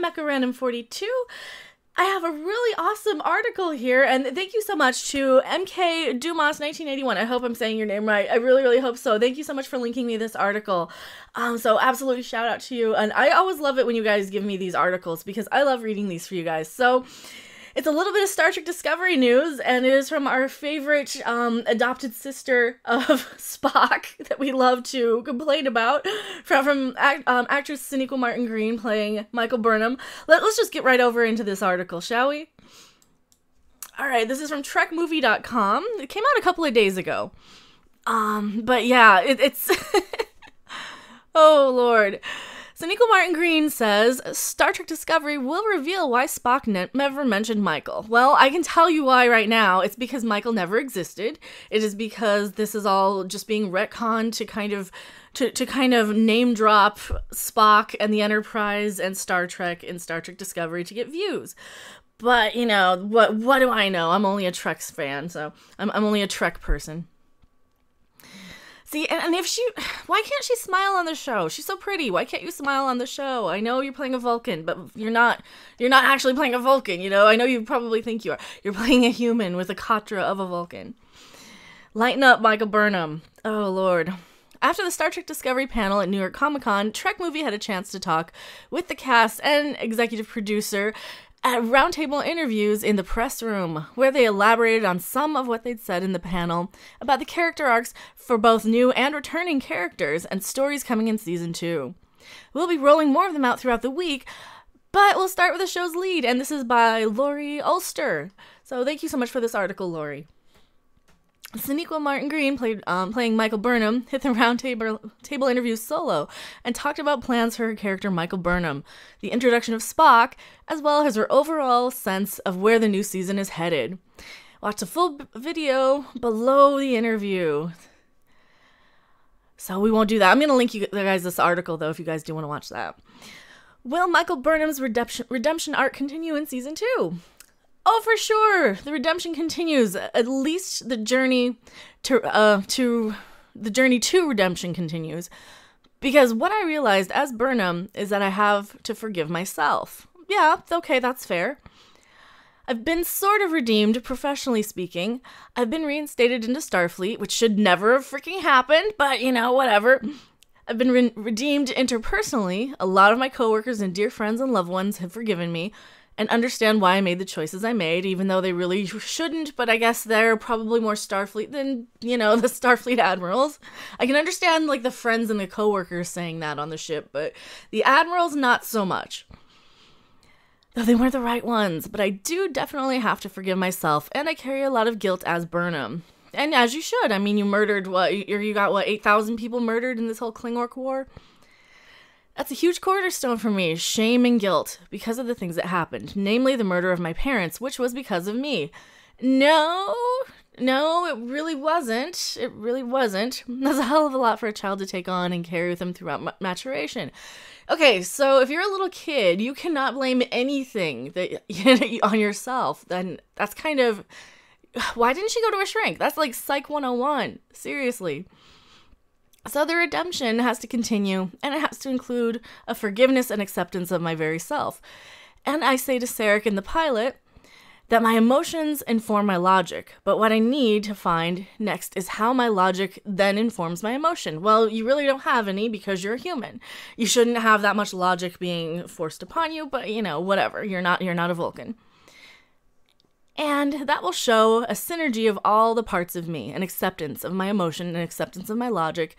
MechaRandom42. I have a really awesome article here, and thank you so much to MK Dumas1981. I hope I'm saying your name right. I really, really hope so. Thank you so much for linking me this article. So absolutely shout out to you, and I always love it when you guys give me these articles because I love reading these for you guys. So it's a little bit of Star Trek Discovery news, and it is from our favorite adopted sister of Spock that we love to complain about, from actress Sonequa Martin-Green playing Michael Burnham. Let's just get right over into this article, shall we? All right, this is from TrekMovie.com. It came out a couple of days ago. But yeah, it's... Oh, Lord. Sonequa Martin-Green says, Star Trek Discovery will reveal why Spock never mentioned Michael. Well, I can tell you why right now. It's because Michael never existed. It is because this is all just being retconned to kind of name drop Spock and the Enterprise and Star Trek in Star Trek Discovery to get views. But, you know, what do I know? I'm only a Trek fan, so I'm only a Trek person. See, and why can't she smile on the show? She's so pretty. Why can't you smile on the show? I know you're playing a Vulcan, but you're not actually playing a Vulcan, you know? I know you probably think you are. You're playing a human with a katra of a Vulcan. Lighten up, Michael Burnham. Oh, Lord. After the Star Trek Discovery panel at New York Comic Con, Trek Movie had a chance to talk with the cast and executive producer at roundtable interviews in the press room, where they elaborated on some of what they'd said in the panel about the character arcs for both new and returning characters and stories coming in Season 2. We'll be rolling more of them out throughout the week, but we'll start with the show's lead, and this is by Lori Ulster. So thank you so much for this article, Lori. Sonequa Martin-Green playing Michael Burnham hit the roundtable interview solo and talked about plans for her character Michael Burnham, the introduction of Spock, as well as her overall sense of where the new season is headed. Watch the full video below the interview. So we won't do that. I'm going to link you guys this article, though, if you guys do want to watch that. Will Michael Burnham's redemption arc continue in Season 2? Oh, for sure. The redemption continues. At least the journey to redemption continues. Because what I realized as Burnham is that I have to forgive myself. Yeah, okay, that's fair. I've been sort of redeemed, professionally speaking. I've been reinstated into Starfleet, which should never have freaking happened, but, you know, whatever. I've been redeemed interpersonally. A lot of my coworkers and dear friends and loved ones have forgiven me and understand why I made the choices I made, even though they really shouldn't, but I guess they're probably more Starfleet than, you know, the Starfleet admirals. I can understand, like, the friends and the coworkers saying that on the ship, but the admirals, not so much. Though they weren't the right ones, but I do definitely have to forgive myself, and I carry a lot of guilt as Burnham. And as you should. I mean, you murdered, you got 8,000 people murdered in this whole Klingork war? That's a huge cornerstone for me, shame and guilt, because of the things that happened, namely the murder of my parents, which was because of me. No, it really wasn't. It really wasn't. That's a hell of a lot for a child to take on and carry with them throughout maturation. Okay, so if you're a little kid, you cannot blame anything on yourself. Then that's kind of... Why didn't she go to a shrink? That's like Psych 101. Seriously. So the redemption has to continue, and it has to include a forgiveness and acceptance of my very self. And I say to Sarek in the pilot that my emotions inform my logic, but what I need to find next is how my logic then informs my emotion. Well, you really don't have any because you're a human. You shouldn't have that much logic being forced upon you, but, you know, whatever. You're not a Vulcan. And that will show a synergy of all the parts of me, an acceptance of my emotion, an acceptance of my logic,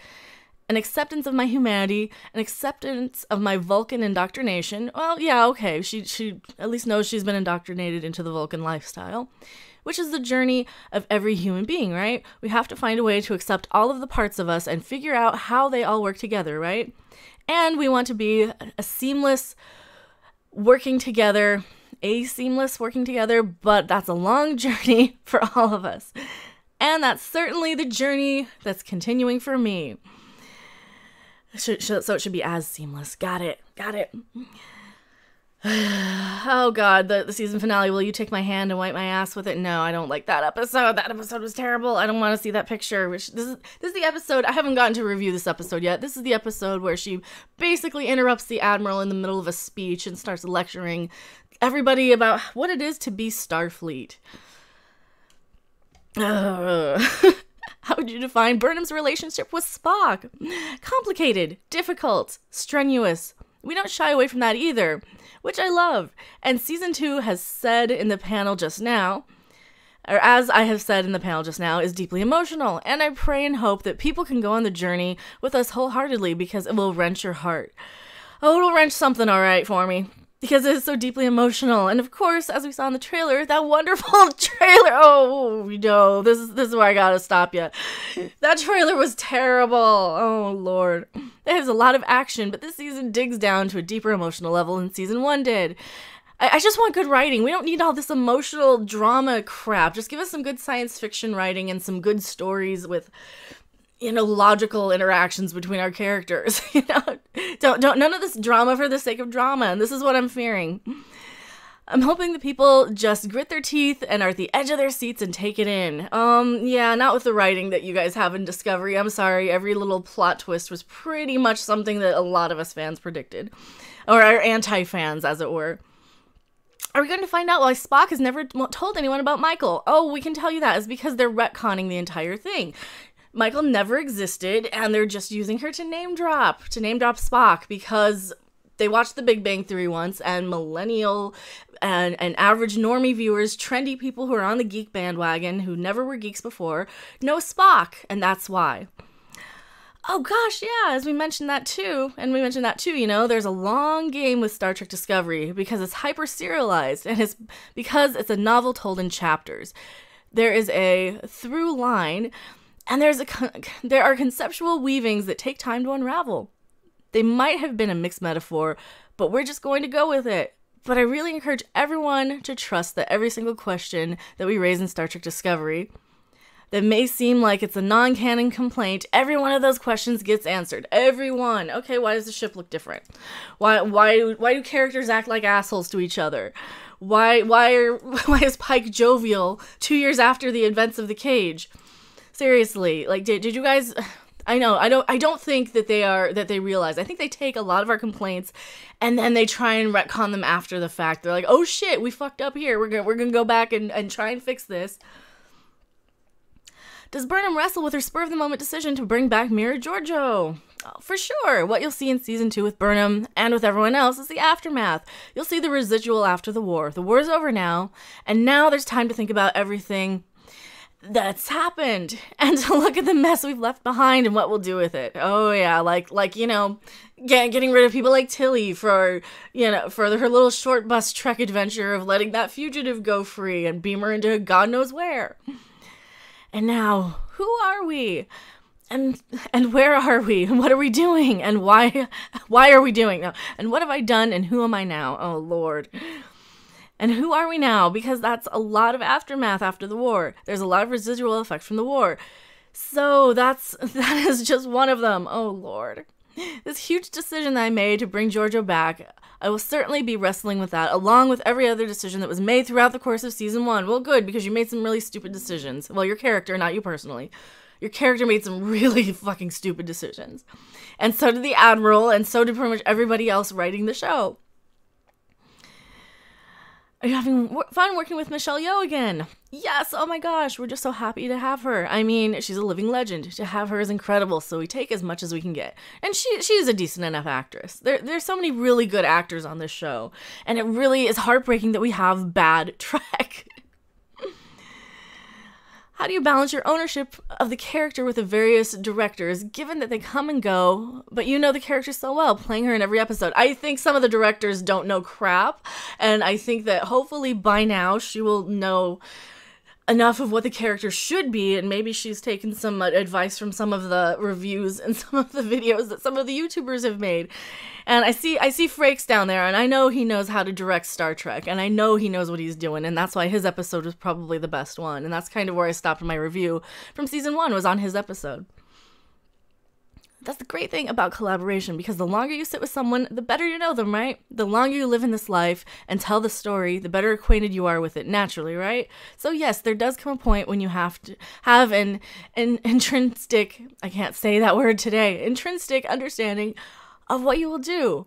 an acceptance of my humanity, an acceptance of my Vulcan indoctrination. Well, yeah, okay, she at least knows she's been indoctrinated into the Vulcan lifestyle, which is the journey of every human being, right? We have to find a way to accept all of the parts of us and figure out how they all work together, right? And we want to be a seamless working together, but that's a long journey for all of us. And that's certainly the journey that's continuing for me. So it should be as seamless. Got it. Oh god, the season finale, will you take my hand and wipe my ass with it? No, I don't like that episode. That episode was terrible. I don't want to see that picture. This is the episode, I haven't gotten to review this episode yet. This is the episode where she basically interrupts the Admiral in the middle of a speech and starts lecturing everybody about what it is to be Starfleet. How would you define Burnham's relationship with Spock? Complicated, difficult, strenuous. We don't shy away from that either, which I love. And season 2 has said in the panel just now, or as I have said in the panel just now, is deeply emotional. And I pray and hope that people can go on the journey with us wholeheartedly because it will wrench your heart. Oh, it'll wrench something all right for me. Because it is so deeply emotional. And of course, as we saw in the trailer, that wonderful trailer. Oh, no, this is where I gotta stop you. That trailer was terrible. Oh, Lord. It has a lot of action, but this season digs down to a deeper emotional level than season 1 did. I just want good writing. We don't need all this emotional drama crap. Just give us some good science fiction writing and some good stories with, logical interactions between our characters. Don't none of this drama for the sake of drama, and this is what I'm fearing. I'm hoping the people just grit their teeth and are at the edge of their seats and take it in. Yeah, not with the writing that you guys have in Discovery. I'm sorry, every little plot twist was pretty much something that a lot of us fans predicted. Or our anti-fans, as it were. Are we going to find out why Spock has never told anyone about Michael? Oh, we can tell you that. It's because they're retconning the entire thing. Michael never existed, and they're just using her to name drop Spock because they watched The Big Bang Theory once, and millennial and average normie viewers, trendy people who are on the geek bandwagon, who never were geeks before, know Spock, and that's why. Oh gosh, yeah, as we mentioned that too, there's a long game with Star Trek Discovery because it's hyper-serialized, and it's because it's a novel told in chapters. There is a through line, and there are conceptual weavings that take time to unravel. They might have been a mixed metaphor, but we're just going to go with it. But I really encourage everyone to trust that every single question that we raise in Star Trek Discovery that may seem like it's a non-canon complaint, every one of those questions gets answered. Every one. Okay, why does the ship look different? Why do characters act like assholes to each other? Why is Pike jovial 2 years after the events of The Cage? Seriously, like, did you guys? I don't think that they realize. I think they take a lot of our complaints, and then they try and retcon them after the fact. They're like, oh shit, we fucked up here. We're gonna go back and try and fix this. Does Burnham wrestle with her spur-of-the-moment decision to bring back Mira Georgiou? Oh, for sure. What you'll see in season 2 with Burnham and with everyone else is the aftermath. You'll see the residual after the war. The war's over now, and now there's time to think about everything that's happened and to look at the mess we've left behind and what we'll do with it. Oh yeah, getting rid of people like Tilly for her little short bus trek adventure of letting that fugitive go free and beam her into God knows where. And now, who are we? And where are we? And what are we doing? And why are we doing now? And what have I done? And who am I now? Oh Lord. And who are we now? Because that's a lot of aftermath after the war. There's a lot of residual effects from the war. So that is just one of them. Oh Lord. This huge decision that I made to bring Georgiou back, I will certainly be wrestling with that, along with every other decision that was made throughout the course of season 1. Well, good, because you made some really stupid decisions. Well, your character, not you personally. Your character made some really fucking stupid decisions. And so did the Admiral, and so did pretty much everybody else writing the show. Are you having fun working with Michelle Yeoh again? Yes, oh my gosh, we're just so happy to have her. I mean, she's a living legend. To have her is incredible, so we take as much as we can get. And she's a decent enough actress. There's so many really good actors on this show, and it really is heartbreaking that we have bad Trek. How do you balance your ownership of the character with the various directors, given that they come and go, but you know the character so well, playing her in every episode? I think some of the directors don't know crap, and I think that hopefully by now she will know enough of what the character should be, and maybe she's taken some advice from some of the reviews and some of the videos that some of the YouTubers have made. And I see Frakes down there, and I know he knows how to direct Star Trek, and I know he knows what he's doing, and that's why his episode was probably the best one, and that's kind of where I stopped my review from season 1, was on his episode. That's the great thing about collaboration, because the longer you sit with someone, the better you know them, right? The longer you live in this life and tell the story, the better acquainted you are with it naturally, right? So yes, there does come a point when you have to have an intrinsic, I can't say that word today, intrinsic understanding of what you will do,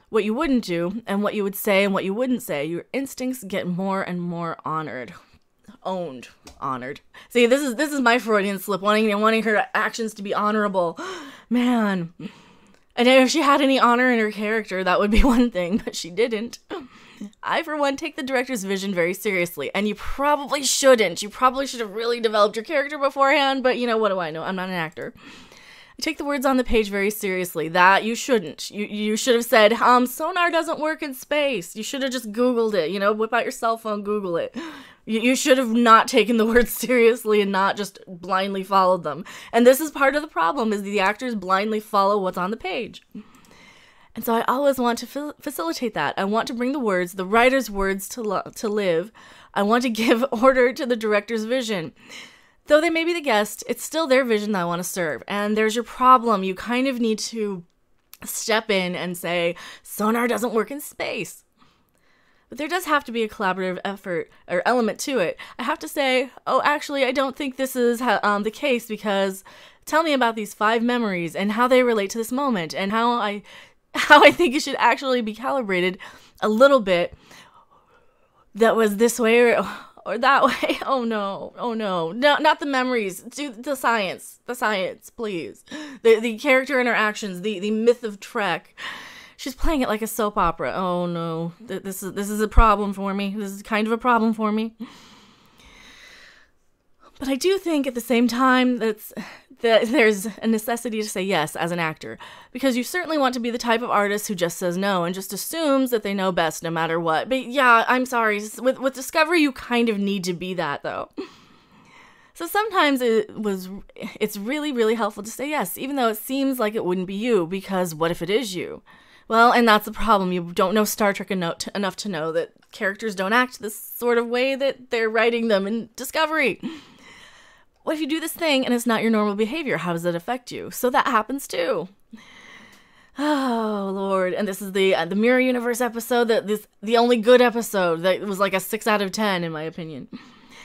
what you wouldn't do, and what you would say and what you wouldn't say. Your instincts get more and more honored. Honored. See, this is my Freudian slip, wanting her actions to be honorable. Man. And if she had any honor in her character, that would be one thing, but she didn't. I, for one, take the director's vision very seriously, and you probably shouldn't. You probably should have really developed your character beforehand, but what do I know? I'm not an actor. I take the words on the page very seriously. That you shouldn't. You should have said, sonar doesn't work in space. You should have just Googled it, whip out your cell phone, Google it. You should have not taken the words seriously and not just blindly followed them. And this is part of the problem, is the actors blindly follow what's on the page. And so I always want to facilitate that. I want to bring the words, the writer's words to live. I want to give order to the director's vision. Though they may be the guest, it's still their vision that I want to serve. And there's your problem. You kind of need to step in and say, sonar doesn't work in space. But there does have to be a collaborative effort or element to it. I have to say, actually, I don't think this is the case, because tell me about these 5 memories and how they relate to this moment, and how I think it should actually be calibrated a little bit. That was this way or that way. Oh no, not the memories. Do the science, please. The character interactions, the myth of Trek. She's playing it like a soap opera. Oh no, this is a problem for me. This is kind of a problem for me. But I do think at the same time that there's a necessity to say yes as an actor, because you certainly want to be the type of artist who just says no and just assumes that they know best no matter what. But yeah, I'm sorry. With Discovery, you kind of need to be that, though. So sometimes it's really, really helpful to say yes, even though it seems like it wouldn't be you, because what if it is you? Well, and that's the problem. You don't know Star Trek enough to know that characters don't act this sort of way that they're writing them in Discovery. What if you do this thing and it's not your normal behavior? How does it affect you? So that happens too. Oh, Lord. And this is the Mirror Universe episode, the only good episode that was like a 6 out of 10, in my opinion.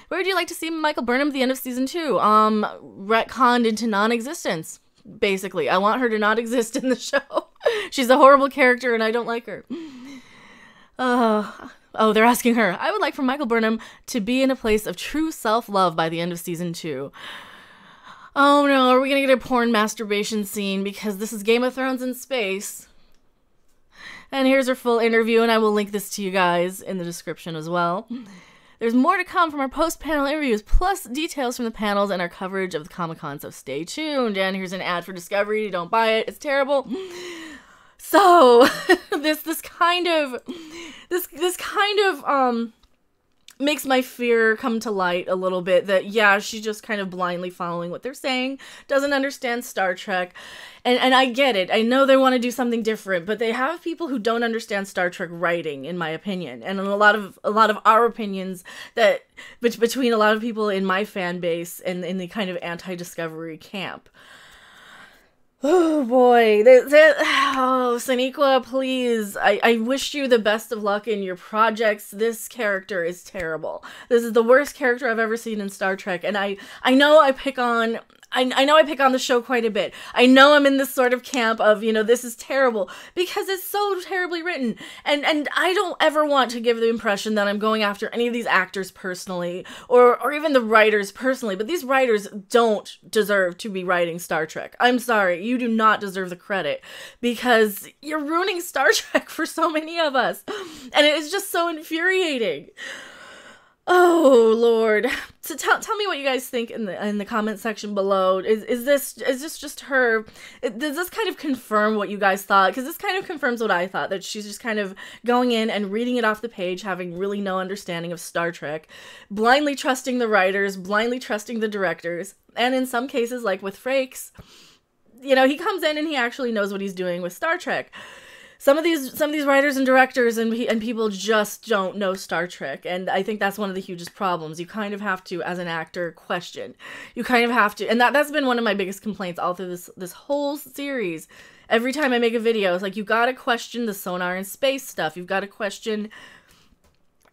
Where would you like to see Michael Burnham at the end of season 2? Retconned into non-existence, basically. I want her to not exist in the show. She's a horrible character and I don't like her. Oh, they're asking her. I would like for Michael Burnham to be in a place of true self-love by the end of season 2. Oh no, are we gonna get a porn masturbation scene because this is Game of Thrones in space? And here's her full interview, and I will link this to you guys in the description as well. There's more to come from our post-panel interviews, plus details from the panels and our coverage of the Comic-Con, so stay tuned. And here's an ad for Discovery. Don't buy it. It's terrible. So, this kind of makes my fear come to light a little bit, that yeah, she's just kind of blindly following what they're saying, doesn't understand Star Trek, and I get it. I know they want to do something different, but they have people who don't understand Star Trek writing, in my opinion, and a lot of our opinions that between a lot of people in my fan base and in the kind of anti-Discovery camp. Oh boy, Sonequa, please, I wish you the best of luck in your projects. This character is terrible. This is the worst character I've ever seen in Star Trek, and I know I pick on the show quite a bit. I know I'm in this sort of camp of, this is terrible, because it's so terribly written, and I don't ever want to give the impression that I'm going after any of these actors personally, or even the writers personally, but these writers don't deserve to be writing Star Trek. I'm sorry, you do not deserve the credit, because you're ruining Star Trek for so many of us, and it is just so infuriating. Oh Lord! So tell me what you guys think in the comment section below. Is this just her? Does this kind of confirm what you guys thought? Because this kind of confirms what I thought, that she's just kind of going in and reading it off the page, having really no understanding of Star Trek, blindly trusting the writers, blindly trusting the directors, and in some cases, like with Frakes, he comes in and he actually knows what he's doing with Star Trek. some of these writers and directors and people just don't know Star Trek, and I think that's one of the hugest problems. You kind of have to, as an actor, question. You kind of have to, and that's been one of my biggest complaints all through this whole series. Every time I make a video, it's like, you gotta question the sonar and space stuff. You've got to question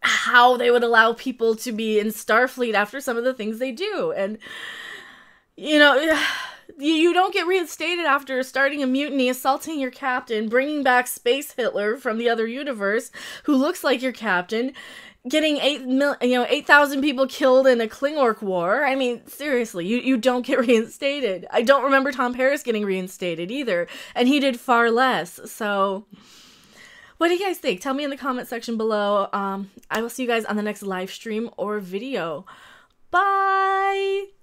how they would allow people to be in Starfleet after some of the things they do. And, you know, you don't get reinstated after starting a mutiny, assaulting your captain, bringing back Space Hitler from the other universe, who looks like your captain, getting 8,000 people killed in a Klingork war. I mean, seriously, you don't get reinstated. I don't remember Tom Paris getting reinstated either, and he did far less. So what do you guys think? Tell me in the comment section below. I will see you guys on the next live stream or video. Bye!